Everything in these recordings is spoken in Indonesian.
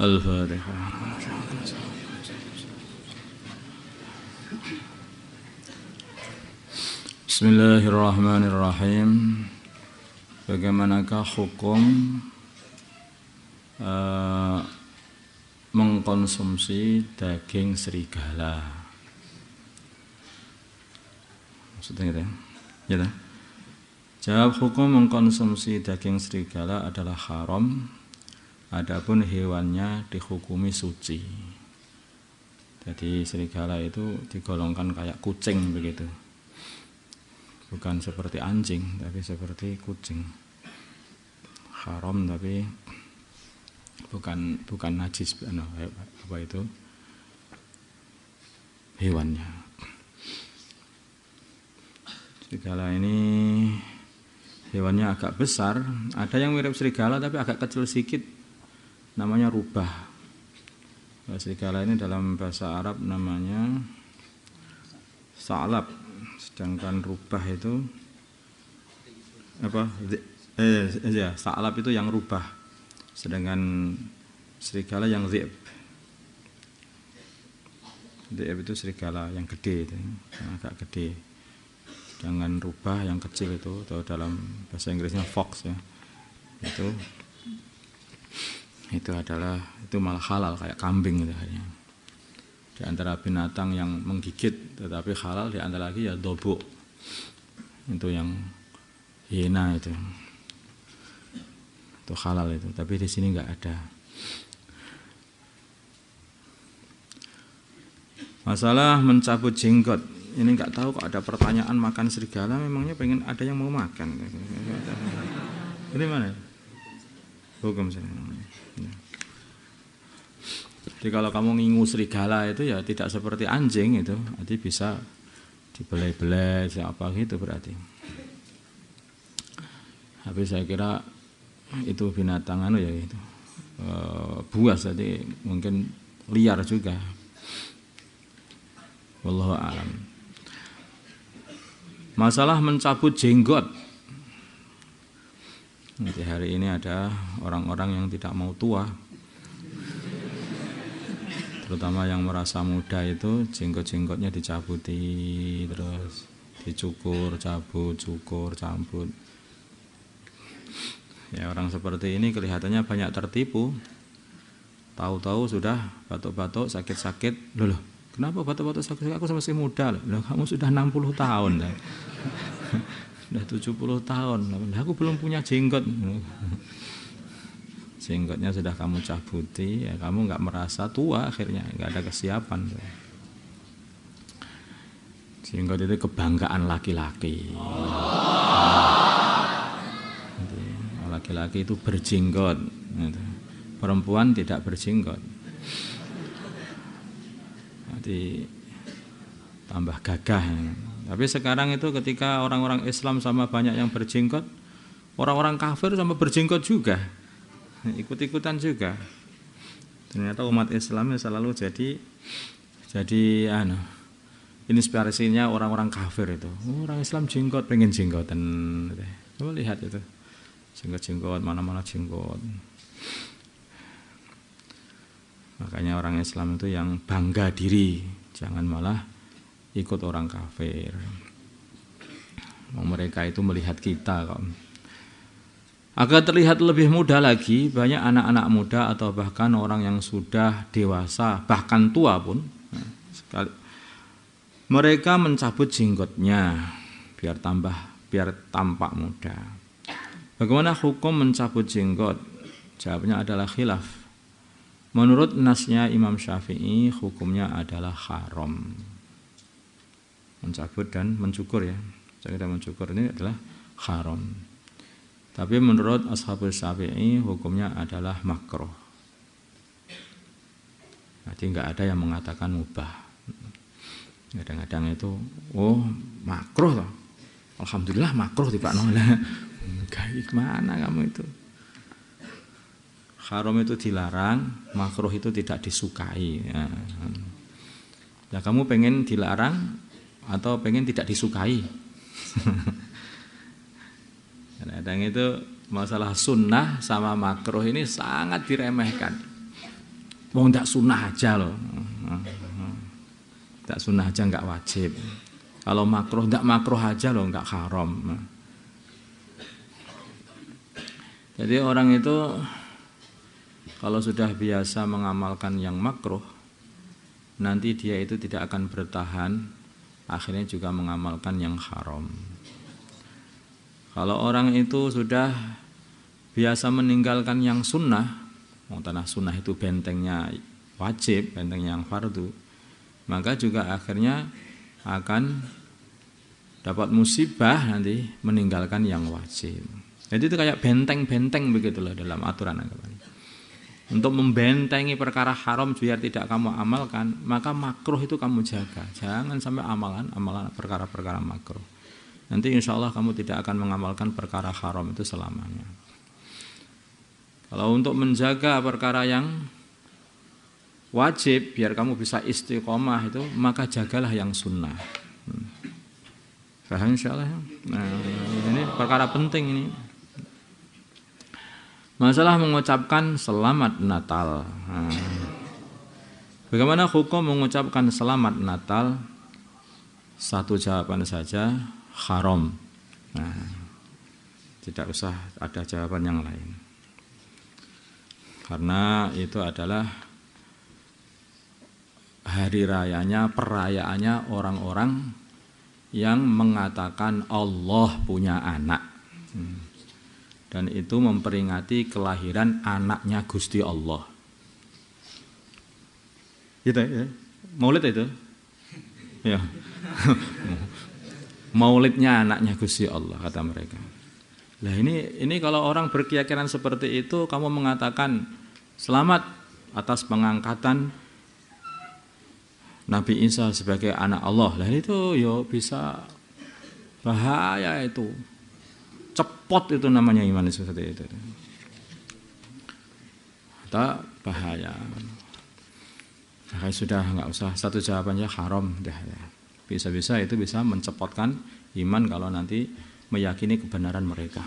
Al-Fatihah. Bismillahirrahmanirrahim. Bagaimanakah hukum mengkonsumsi daging serigala? Maksudnya gitu ya? Ya, jawab, hukum mengkonsumsi daging serigala adalah haram. Adapun hewannya dihukumi suci. Jadi serigala itu digolongkan kayak kucing begitu. Bukan seperti anjing, tapi seperti kucing. Haram tapi bukan najis, apa itu hewannya. Serigala ini hewannya agak besar. Ada yang mirip serigala tapi agak kecil sedikit. Namanya rubah. Serigala ini dalam bahasa Arab namanya sa'lab. Sedangkan rubah itu apa? Sa'lab itu yang rubah. Sedangkan serigala yang dhi'b. Dhi'b itu serigala yang gede itu, yang agak gede. Sedangkan rubah yang kecil itu, atau dalam bahasa Inggrisnya fox ya. Itu malah halal kayak kambing gitu. Di antara binatang yang menggigit tetapi halal, di antara lagi ya dobok. Itu yang hiena itu halal itu, tapi di sini nggak ada. Masalah mencabut jenggot, ini nggak tahu kok ada pertanyaan makan serigala, memangnya pengen ada yang mau makan. Ini mana? Hukum saya. Jadi kalau kamu ngingu serigala itu ya tidak seperti anjing itu, nanti bisa dibelai-belai apa gitu berarti. Tapi saya kira itu binatang ya itu buas, jadi mungkin liar juga. Wallahu a'lam. Masalah mencabut jenggot. Nanti hari ini ada orang-orang yang tidak mau tua, terutama yang merasa muda itu jenggot-jenggotnya dicabuti, terus dicukur, cabut, cukur, cabut. Ya, orang seperti ini kelihatannya banyak tertipu. Tahu-tahu sudah batuk-batuk, sakit-sakit. Loh, kenapa batuk-batuk sakit? Aku masih muda. Loh, kamu sudah 60 tahun. Sudah 70 tahun. Loh, aku belum punya jenggot. Jenggotnya sudah kamu cabuti, ya kamu nggak merasa tua, akhirnya nggak ada kesiapan. Jenggot itu kebanggaan laki-laki. Laki-laki itu berjenggot, perempuan tidak berjenggot. Nanti tambah gagah. Tapi sekarang itu ketika orang-orang Islam sama banyak yang berjenggot, orang-orang kafir sama berjenggot juga. Ikut-ikutan juga. Ternyata umat Islam selalu jadi inspirasinya orang-orang kafir itu. Orang Islam jenggot, pengen jenggotan. Coba lihat itu, jenggot-jenggot, mana-mana jenggot. Makanya orang Islam itu yang bangga diri, jangan malah ikut orang kafir. Mereka itu melihat kita kok. Agar terlihat lebih muda lagi, banyak anak-anak muda atau bahkan orang yang sudah dewasa, bahkan tua pun, mereka mencabut jenggotnya biar tampak muda. Bagaimana hukum mencabut jenggot? Jawabnya adalah khilaf. Menurut nasnya Imam Syafi'i, hukumnya adalah haram. Mencabut dan mencukur ya. Kita mencukur ini adalah haram. Tapi menurut Ashabul Syafi'i hukumnya adalah makruh. Jadi enggak ada yang mengatakan mubah. Kadang-kadang itu makruh loh. Alhamdulillah makruh Pak Nola. Gimana kamu itu? Haram itu dilarang, makruh itu tidak disukai. Ya kamu pengen dilarang atau pengen tidak disukai? Kadang-kadang itu masalah sunnah sama makruh ini sangat diremehkan. Wong ndak sunah aja loh. Ndak sunah aja nggak wajib. Kalau makruh ndak makruh aja loh, nggak haram. Jadi orang itu kalau sudah biasa mengamalkan yang makruh, nanti dia itu tidak akan bertahan, akhirnya juga mengamalkan yang haram. Kalau orang itu sudah biasa meninggalkan yang sunnah, tanah sunnah itu bentengnya wajib, bentengnya yang fardu, maka juga akhirnya akan dapat musibah nanti meninggalkan yang wajib. Jadi itu kayak benteng-benteng begitulah dalam aturan agama. Untuk membentengi perkara haram biar tidak kamu amalkan, maka makruh itu kamu jaga. Jangan sampai amalan perkara-perkara makruh. Nanti insya Allah kamu tidak akan mengamalkan perkara haram itu selamanya. Kalau untuk menjaga perkara yang wajib biar kamu bisa istiqomah itu, maka jagalah yang sunnah. Paham insya Allah. Nah, ini perkara penting ini. Masalah mengucapkan selamat Natal. Bagaimana hukum mengucapkan selamat Natal? Satu jawaban saja, haram. Nah, tidak usah ada jawaban yang lain. Karena itu adalah hari rayanya, perayaannya orang-orang yang mengatakan Allah punya anak. Dan itu memperingati kelahiran anaknya Gusti Allah. Gitu ya. Maulid itu. Ya. Maulidnya anaknya Gusti Allah kata mereka. Lah ini kalau orang berkeyakinan seperti itu, kamu mengatakan selamat atas pengangkatan Nabi Isa sebagai anak Allah. Lah itu yo bisa bahaya itu. Cepot itu namanya iman seperti itu. Tak bahaya. Nah, sudah nggak usah satu jawabannya haram dah ya. Bisa-bisa itu bisa mencepotkan iman kalau nanti meyakini kebenaran mereka.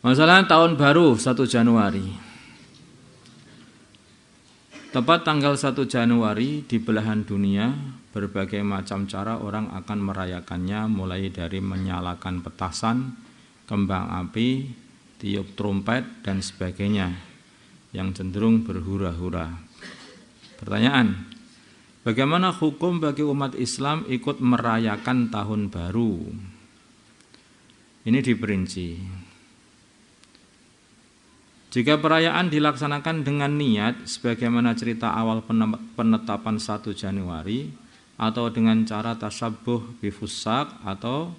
Masalah tahun baru 1 Januari. Tepat tanggal 1 Januari di belahan dunia, berbagai macam cara orang akan merayakannya, mulai dari menyalakan petasan, kembang api, tiup trompet, dan sebagainya, yang cenderung berhura-hura. Pertanyaan, bagaimana hukum bagi umat Islam ikut merayakan tahun baru? Ini diperinci. Jika perayaan dilaksanakan dengan niat, sebagaimana cerita awal penetapan 1 Januari, atau dengan cara tasyabuh bifusak, atau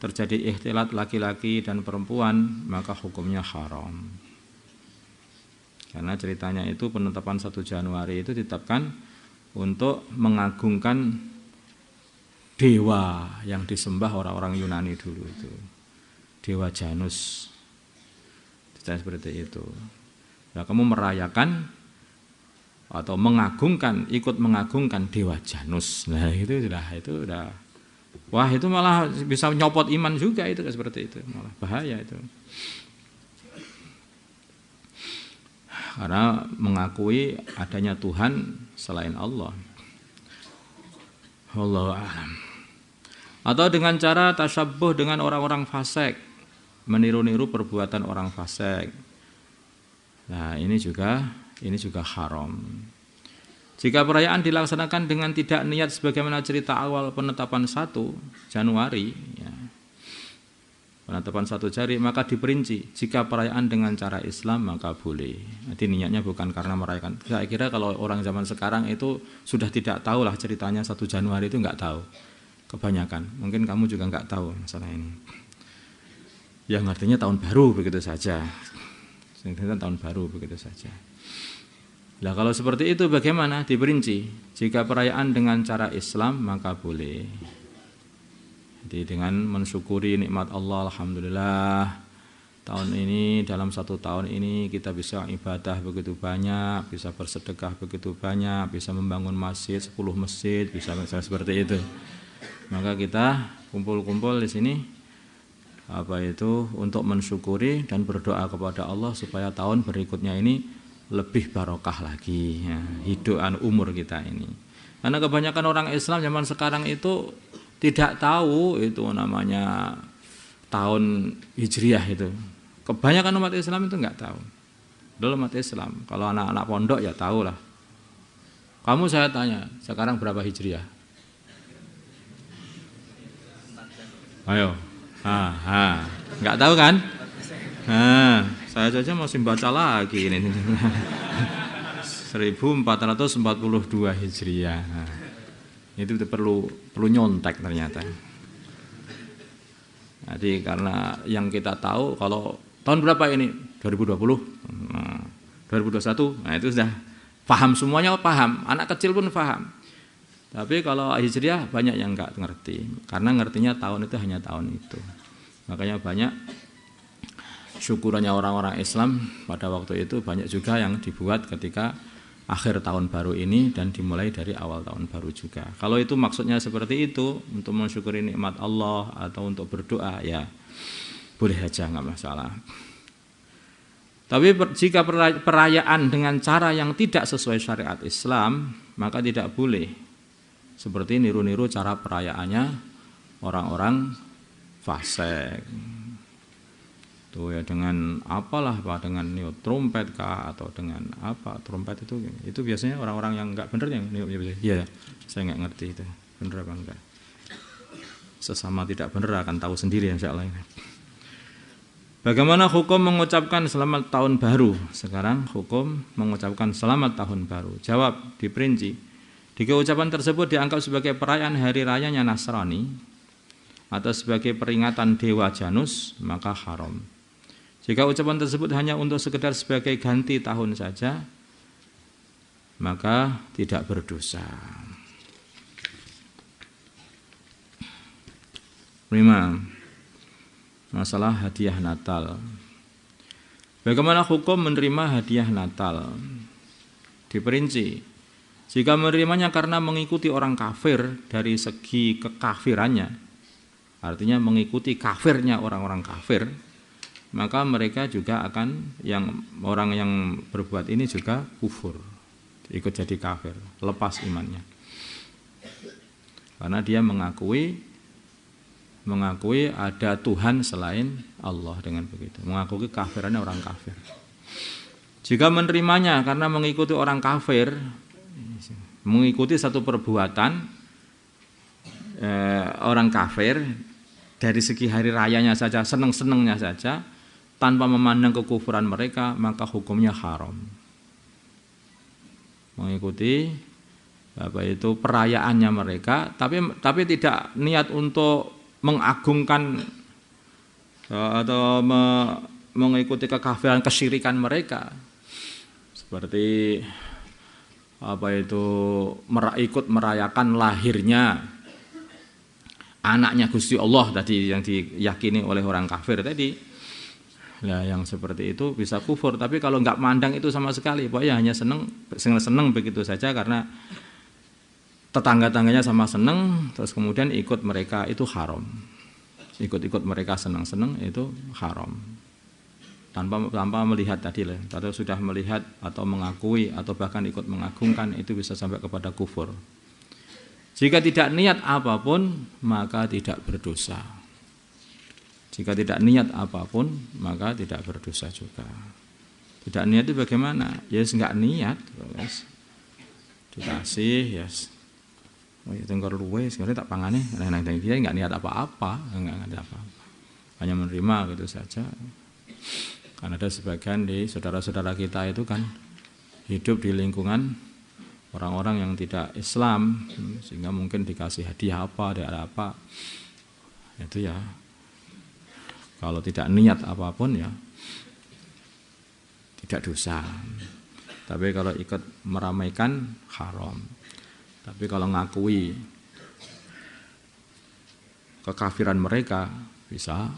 terjadi ikhtilat laki-laki dan perempuan, maka hukumnya haram. Karena ceritanya itu penetapan 1 Januari itu ditetapkan untuk mengagungkan dewa yang disembah orang-orang Yunani dulu itu, dewa Janus. Seperti itu. Nah, kamu merayakan atau mengagungkan, ikut mengagungkan dewa Janus. Nah, itu udah wah, itu malah bisa nyopot iman juga itu seperti itu. Malah bahaya itu. Karena mengakui adanya Tuhan selain Allah. Wallahu a'lam. Atau dengan cara tasyabuh dengan orang-orang fasik, meniru-niru perbuatan orang fasik. Nah, ini juga haram. Jika perayaan dilaksanakan dengan tidak niat sebagaimana cerita awal penetapan 1 Januari, ya, penetapan 1 Januari, maka diperinci. Jika perayaan dengan cara Islam maka boleh. Nanti niatnya bukan karena merayakan. Saya kira kalau orang zaman sekarang itu sudah tidak tahu lah ceritanya 1 Januari itu nggak tahu. Kebanyakan. Mungkin kamu juga nggak tahu masalah ini. Yang artinya tahun baru begitu saja. Tahun baru begitu saja. Nah, kalau seperti itu bagaimana? Diperinci. Jika perayaan dengan cara Islam maka boleh. Jadi dengan mensyukuri nikmat Allah, alhamdulillah tahun ini, dalam 1 tahun ini kita bisa ibadah begitu banyak, bisa bersedekah begitu banyak, bisa membangun masjid 10 masjid, bisa seperti itu. Maka kita kumpul-kumpul di sini untuk mensyukuri dan berdoa kepada Allah supaya tahun berikutnya ini lebih barokah lagi ya, hidup umur kita ini. Karena kebanyakan orang Islam zaman sekarang itu tidak tahu itu namanya tahun Hijriah itu. Kebanyakan umat Islam itu nggak tahu. Dulu umat Islam, kalau anak-anak pondok ya tahu lah. Kamu saya tanya, sekarang berapa Hijriah? Ayo, nggak tahu kan? Saya saja masih baca lagi ini. 1442 Hijriah. Itu perlu nyontek ternyata. Jadi karena yang kita tahu kalau tahun berapa ini? 2020, 2021. Nah itu sudah paham, semuanya paham. Anak kecil pun paham. Tapi kalau Hijriah banyak yang enggak ngerti. Karena ngertinya tahun itu hanya tahun itu. Makanya banyak syukurannya orang-orang Islam pada waktu itu banyak juga yang dibuat ketika akhir tahun baru ini dan dimulai dari awal tahun baru juga. Kalau itu maksudnya seperti itu untuk mensyukuri nikmat Allah atau untuk berdoa ya boleh aja, nggak masalah. Tapi jika perayaan dengan cara yang tidak sesuai syariat Islam maka tidak boleh. Seperti niru-niru cara perayaannya orang-orang fasik. Tuh ya dengan apalah Pak, dengan niup trompet kah atau dengan apa? Trompet itu biasanya orang-orang yang enggak benar yang niup. Iya, saya enggak ngerti itu. Benar apa enggak? Sesama tidak benar akan tahu sendiri insyaallah. Bagaimana hukum mengucapkan selamat tahun baru? Sekarang hukum mengucapkan selamat tahun baru. Jawab diperinci. Jika ucapan tersebut dianggap sebagai perayaan hari rayanya Nasrani atau sebagai peringatan Dewa Janus, maka haram. Jika ucapan tersebut hanya untuk sekedar sebagai ganti tahun saja, maka tidak berdosa. 5. Masalah hadiah Natal. Bagaimana hukum menerima hadiah Natal? Diperinci. Jika menerimanya karena mengikuti orang kafir dari segi kekafirannya, artinya mengikuti kafirnya orang-orang kafir, maka mereka juga akan orang yang berbuat ini juga kufur, ikut jadi kafir, lepas imannya. Karena dia mengakui ada Tuhan selain Allah dengan begitu, mengakui kafirannya orang kafir. Jika menerimanya karena mengikuti orang kafir, mengikuti satu perbuatan orang kafir dari segi hari rayanya saja, seneng-senengnya saja, tanpa memandang kekufuran mereka, maka hukumnya haram. Mengikuti perayaannya mereka, tapi tidak niat untuk mengagungkan atau mengikuti kekafiran, kesyirikan mereka, seperti ikut merayakan lahirnya anaknya Gusti Allah tadi yang diyakini oleh orang kafir tadi. Nah, yang seperti itu bisa kufur. Tapi kalau nggak mandang itu sama sekali, pokoknya hanya seneng begitu saja karena tetangga-tangganya sama seneng, terus kemudian ikut mereka, itu haram. Ikut-ikut mereka seneng-seneng itu haram. Tanpa melihat tadi lah, atau sudah melihat atau mengakui atau bahkan ikut mengagungkan, itu bisa sampai kepada kufur. Jika tidak niat apapun maka tidak berdosa. Jika tidak niat apapun maka tidak berdosa juga. Tidak niat itu bagaimana? Yes, enggak niat, yes. Dikasih, yes. Oh ya tengkor luwe, sebenarnya tak pangane, dia enggak niat apa-apa, enggak ada apa-apa. Hanya menerima gitu saja. Karena ada sebagian di saudara-saudara kita itu kan hidup di lingkungan orang-orang yang tidak Islam, sehingga mungkin dikasih hadiah apa, ada apa, itu ya kalau tidak niat apapun ya tidak dosa. Tapi kalau ikut meramaikan haram. Tapi kalau ngakui kekafiran mereka bisa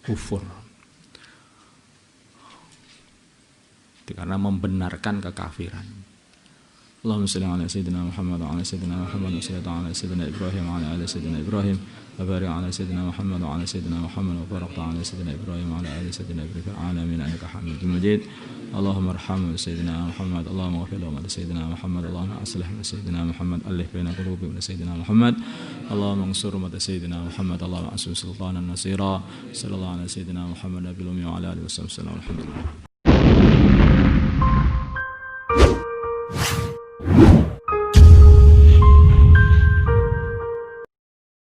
kufur. Karena membenarkan kekafiran. Allahumma shalli ala sayyidina Muhammad wa ala sayyidina Muhammad wa ala sayyidina Ibrahim wa ala sayyidina Ibrahim. وبارك على سيدنا محمد وعلى سيدنا محمد وبارك على سيدنا إبراهيم وعلى آل سيدنا إبراهيم في العالمين إنك حميد مجيد اللهم ارحم سيدنا محمد اللهم اغفر لهم سيدنا محمد اللهم أصلح سيدنا محمد ألف بين قلوبهم سيدنا محمد اللهم انصر أمة سيدنا محمد اللهم أنصر سلطانا نصيرا صلى الله على سيدنا محمد نبي الأمي وعلى آله وصحبه وسلم الحمد لله.